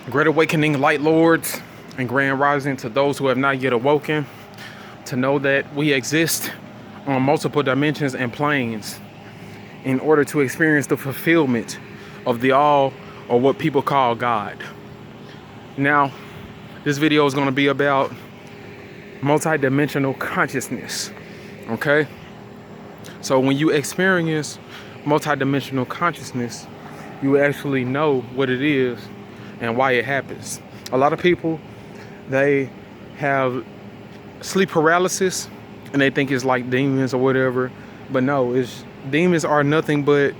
Great awakening, light lords, and grand rising to those who have not yet awoken, to know that we exist on multiple dimensions and planes in order to experience the fulfillment of the all, or what people call God. Now, this video is going to be about multidimensional consciousness, okay? So when you experience multidimensional consciousness, you actually know what it is and why it happens. A lot of people, they have sleep paralysis and they think it's like demons or whatever, but no, demons are nothing but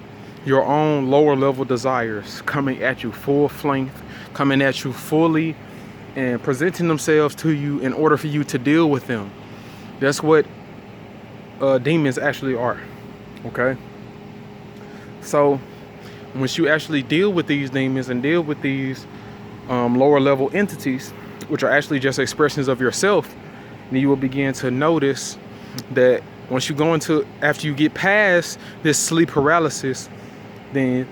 your own lower level desires coming at you full length, coming at you fully and presenting themselves to you in order for you to deal with them. That's what demons actually are, okay? So once you actually deal with these demons and deal with these lower level entities, which are actually just expressions of yourself, then you will begin to notice that once you go into, after you get past this sleep paralysis, then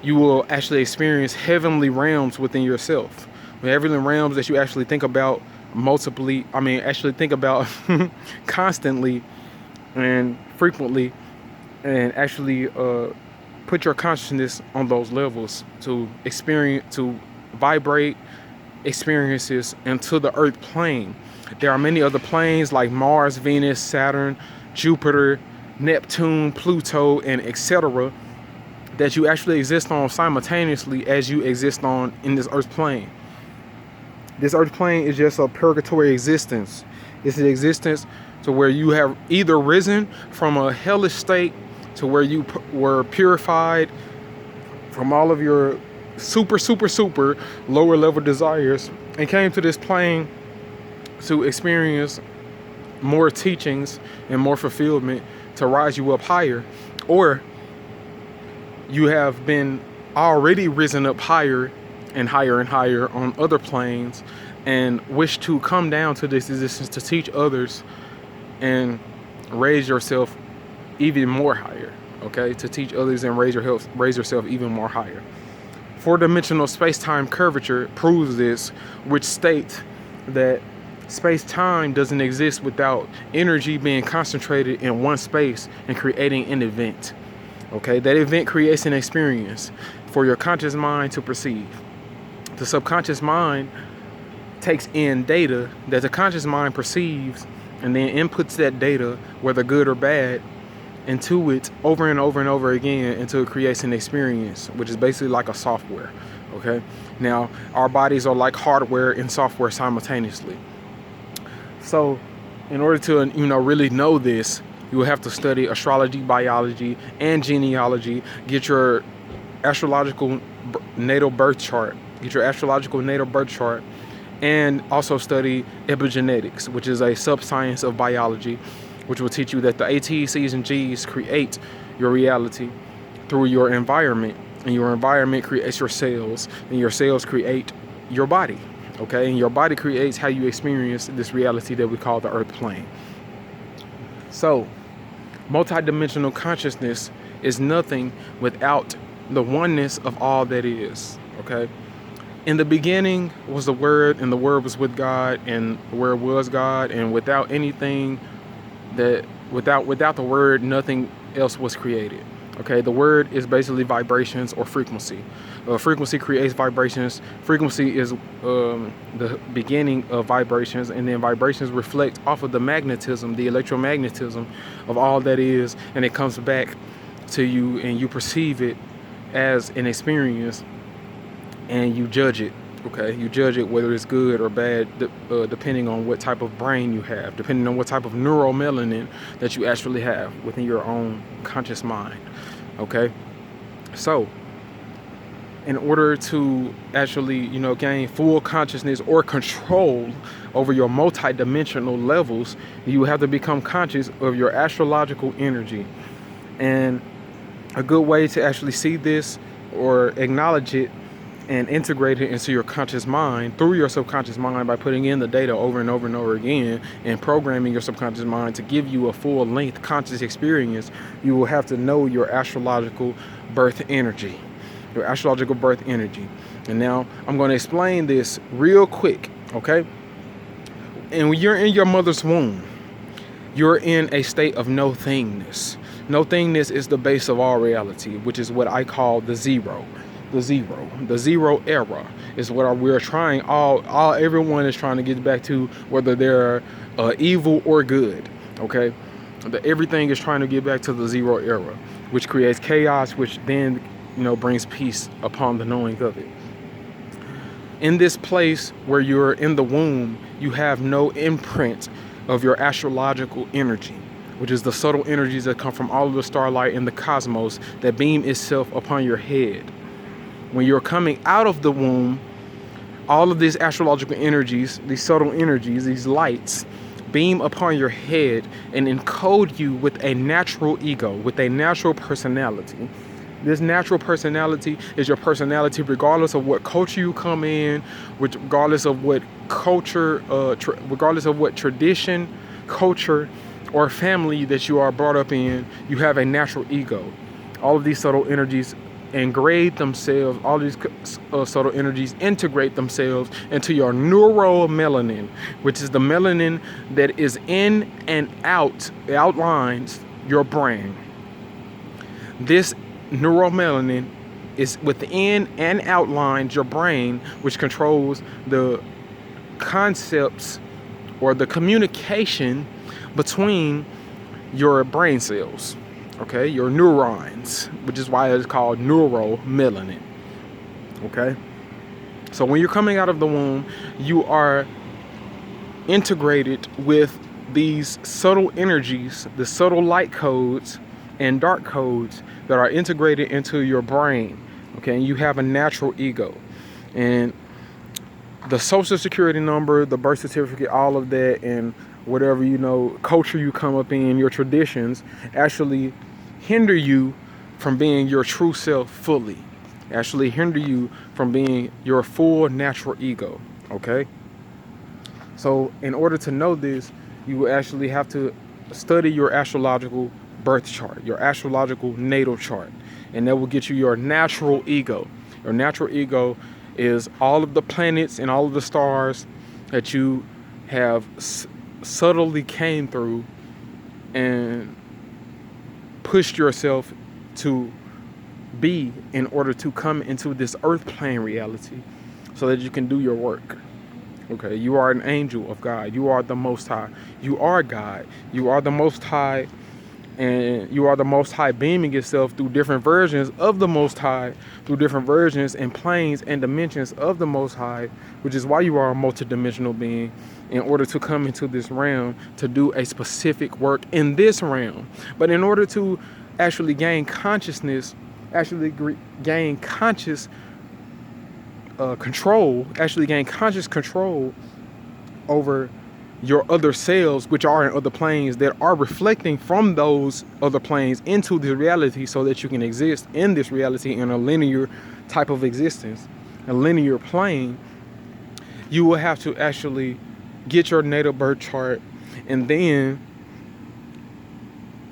you will actually experience heavenly realms within yourself. Heavenly realms that you actually think about actually think about constantly and frequently, and actually put your consciousness on those levels to experience, to vibrate experiences into the earth plane. There are many other planes like Mars, Venus, Saturn, Jupiter, Neptune, Pluto, and etc. that you actually exist on simultaneously as you exist on in this earth plane. This earth plane is just a purgatory existence. It's an existence to where you have either risen from a hellish state to where you were purified from all of your super lower level desires and came to this plane to experience more teachings and more fulfillment to rise you up higher. Or you have been already risen up higher and higher and higher on other planes and wish to come down to this existence to teach others and raise yourself even more higher, okay? To teach others and raise yourself even more higher. Four-dimensional space-time curvature proves this, which states that space-time doesn't exist without energy being concentrated in one space and creating an event. Okay, that event creates an experience for your conscious mind to perceive. The subconscious mind takes in data that the conscious mind perceives and then inputs that data, whether good or bad, into it over and over and over again until it creates an experience, which is basically like a software. Okay, now our bodies are like hardware and software simultaneously. So in order to really know this, you will have to study astrology, biology, and genealogy. Get your astrological natal birth chart. And also study epigenetics, which is a sub-science of biology, which will teach you that the A's, C's, and G's create your reality through your environment, and your environment creates your cells, and your cells create your body, okay? And your body creates how you experience this reality that we call the earth plane. So, multidimensional consciousness is nothing without the oneness of all that is, okay? In the beginning was the Word, and the Word was with God, and the Word was God, and without the Word, nothing else was created. Okay, the Word is basically vibrations or frequency. Frequency creates vibrations. Frequency is the beginning of vibrations, and then vibrations reflect off of the magnetism, the electromagnetism of all that is, and it comes back to you, and you perceive it as an experience, and you judge it. Okay, you judge it whether it's good or bad, depending on what type of brain you have, depending on what type of neuromelanin that you actually have within your own conscious mind. Okay, so in order to actually, gain full consciousness or control over your multidimensional levels, you have to become conscious of your astrological energy. And a good way to actually see this or acknowledge it and integrate it into your conscious mind through your subconscious mind by putting in the data over and over and over again and programming your subconscious mind to give you a full length conscious experience, you will have to know your astrological birth energy. your astrological birth energy. And now I'm going to explain this real quick, okay? And when you're in your mother's womb, you're in a state of no thingness. No thingness is the base of all reality, which is what I call the zero. The zero era is what we're trying. Everyone is trying to get back to, whether they're evil or good. Okay, everything is trying to get back to the zero era, which creates chaos, which then brings peace upon the knowing of it. In this place where you're in the womb, you have no imprint of your astrological energy, which is the subtle energies that come from all of the starlight in the cosmos that beam itself upon your head. When you're coming out of the womb, all of these astrological energies, these subtle energies, these lights, beam upon your head and encode you with a natural ego, with a natural personality. This natural personality is your personality regardless of what culture you come in, regardless of what culture, regardless of what tradition, culture, or family that you are brought up in. You have a natural ego. All of these subtle energies engrave themselves, all these subtle energies integrate themselves into your neuromelanin, which is the melanin that is in and out, outlines your brain. This neuromelanin is within and outlines your brain, which controls the concepts or the communication between your brain cells. Okay, your neurons, which is why it's called neuromelanin. Okay, so when you're coming out of the womb, you are integrated with these subtle energies, the subtle light codes and dark codes that are integrated into your brain. Okay, and you have a natural ego, and the social security number, the birth certificate, all of that, and whatever culture you come up in, your traditions actually hinder you from being your true self fully, actually hinder you from being your full natural ego. Okay, so in order to know this, you will actually have to study your astrological birth chart, your astrological natal chart, and that will get you your natural ego. Your natural ego is all of the planets and all of the stars that you have subtly came through and pushed yourself to be in order to come into this earth plane reality so that you can do your work. Okay, you are an angel of God. You are the Most High. You are God. You are the Most High, and you are the Most High beaming itself through different versions of the Most High, through different versions and planes and dimensions of the Most High, which is why you are a multidimensional being, in order to come into this realm to do a specific work in this realm. But in order to actually gain consciousness, gain conscious control over your other cells, which are in other planes that are reflecting from those other planes into the reality, so that you can exist in this reality in a linear type of existence, a linear plane. You will have to actually get your natal birth chart, and then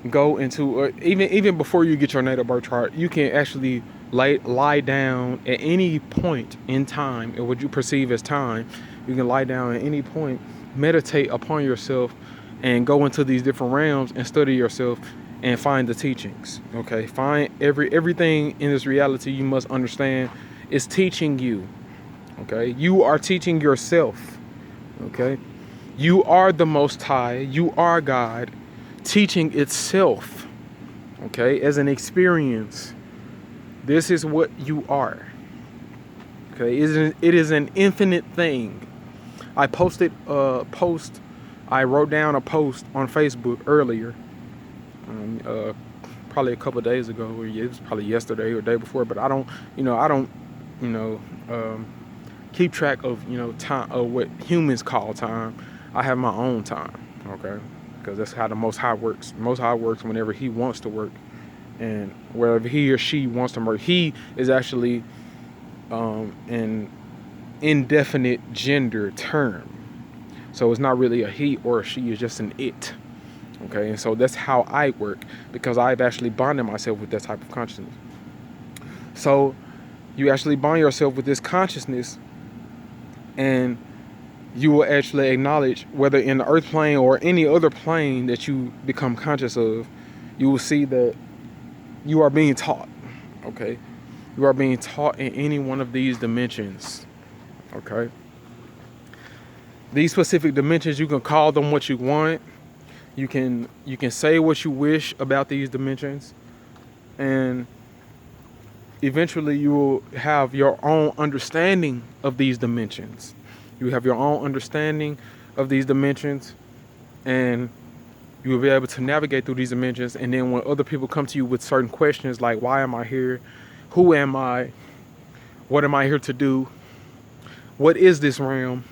go into even before you get your natal birth chart, you can actually lie down at any point in time, or what you perceive as time. You can lie down at any point, meditate upon yourself, and go into these different realms and study yourself and find the teachings. Okay, find everything in this reality. You must understand is teaching you. Okay, you are teaching yourself. Okay, you are the Most High. You are God teaching itself. Okay, as an experience. This is what you are. Okay, it is an infinite thing. I wrote down a post on Facebook earlier, probably a couple of days ago, or it was probably yesterday or the day before. But I don't keep track of time, or what humans call time. I have my own time. Okay, because that's how the Most High works. The Most High works whenever He wants to work, and wherever He or she wants to work. He is actually an indefinite gender term, so it's not really a he or a she. It's just an it. Okay, and so that's how I work, because I've actually bonded myself with that type of consciousness. So You actually bond yourself with this consciousness, and you will actually acknowledge, whether in the earth plane or any other plane that you become conscious of, you will see that you are being taught. Okay, you are being taught in any one of these dimensions. Okay, these specific dimensions, you can call them what you want. You can say what you wish about these dimensions, and eventually you will have your own understanding of these dimensions. You have your own understanding of these dimensions, and you will be able to navigate through these dimensions. And then when other people come to you with certain questions like, why am I here? Who am I? What am I here to do? What is this realm?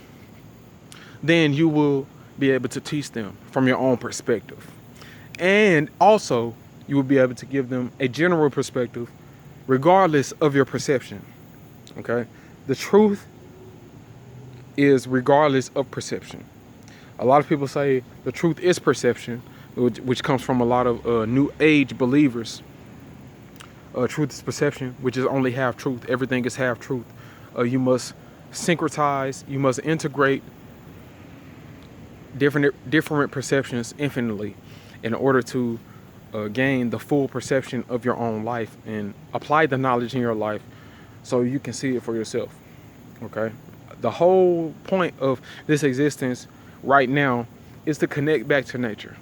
Then you will be able to teach them from your own perspective. And also, you will be able to give them a general perspective regardless of your perception. Okay? The truth is regardless of perception. A lot of people say the truth is perception, which comes from a lot of New Age believers. Truth is perception, which is only half truth. Everything is half truth. You must syncretize, you must integrate different perceptions infinitely in order to gain the full perception of your own life and apply the knowledge in your life so you can see it for yourself. Okay? The whole point of this existence right now is to connect back to nature.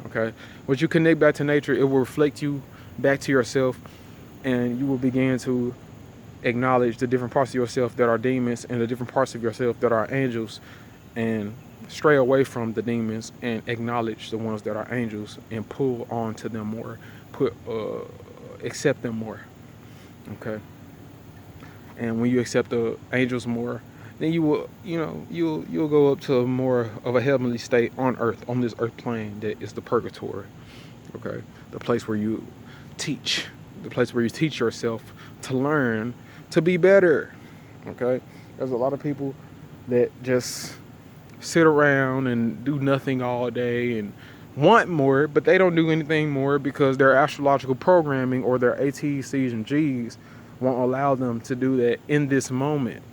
Okay? Once you connect back to nature, it will reflect you back to yourself, and you will begin to acknowledge the different parts of yourself that are demons and the different parts of yourself that are angels, and stray away from the demons and acknowledge the ones that are angels and pull on to them more, accept them more. Okay? And when you accept the angels more, then you will, you'll go up to more of a heavenly state on earth, on this earth plane that is the purgatory. Okay? The place where you teach, the place where you teach yourself to learn to be better. Okay? There's a lot of people that just sit around and do nothing all day and want more, but they don't do anything more because their astrological programming or their ATs, Cs, and Gs won't allow them to do that in this moment.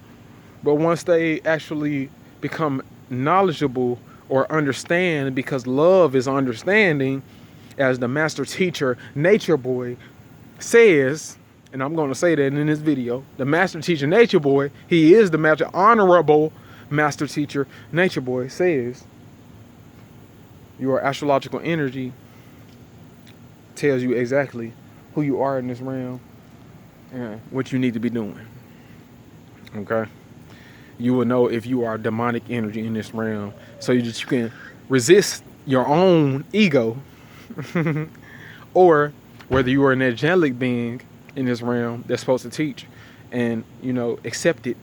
But once they actually become knowledgeable or understand, because love is understanding, as the master teacher, Nature Boy, says, and I'm going to say that in this video, the master teacher, Nature Boy, he is the master, honorable master teacher, Nature Boy, says, your astrological energy tells you exactly who you are in this realm and what you need to be doing. Okay? You will know if you are demonic energy in this realm, so you can resist your own ego, or whether you are an angelic being in this realm that's supposed to teach, and accept it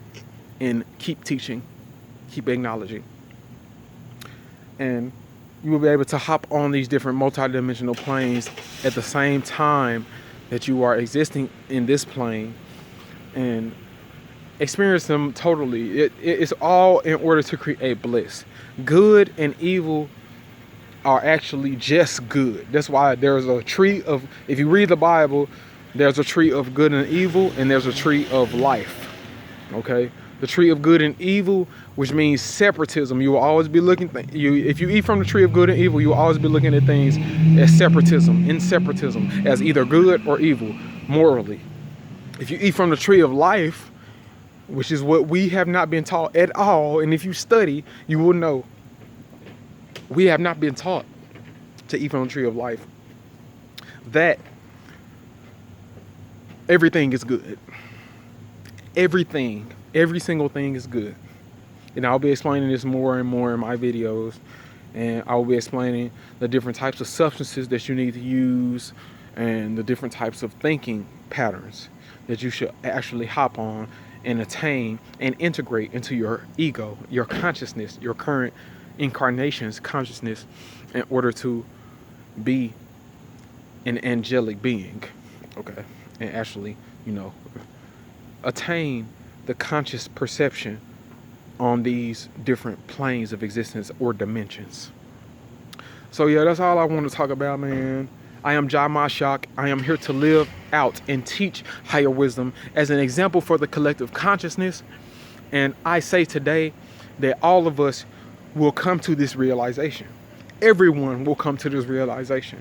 and keep teaching, keep acknowledging, and you will be able to hop on these different multidimensional planes at the same time that you are existing in this plane, and experience them totally. It's all in order to create bliss. Good and evil are actually just good. That's why there's a tree of, if you read the Bible, there's a tree of good and evil, and there's a tree of life. Okay? The tree of good and evil, which means separatism. You will always be looking, if you eat from the tree of good and evil, you will always be looking at things as separatism, in separatism, as either good or evil, morally. If you eat from the tree of life, which is what we have not been taught at all, and if you study, you will know we have not been taught to eat from the tree of life, that everything is good. Everything, every single thing is good. And I'll be explaining this more and more in my videos, and I will be explaining the different types of substances that you need to use and the different types of thinking patterns that you should actually hop on and attain and integrate into your ego, your consciousness, your current incarnation's consciousness, in order to be an angelic being. Okay? And actually, attain the conscious perception on these different planes of existence or dimensions. So yeah, that's all I want to talk about, man. I am Jah Mashak. I am here to live out and teach higher wisdom as an example for the collective consciousness. And I say today that all of us will come to this realization. Everyone will come to this realization.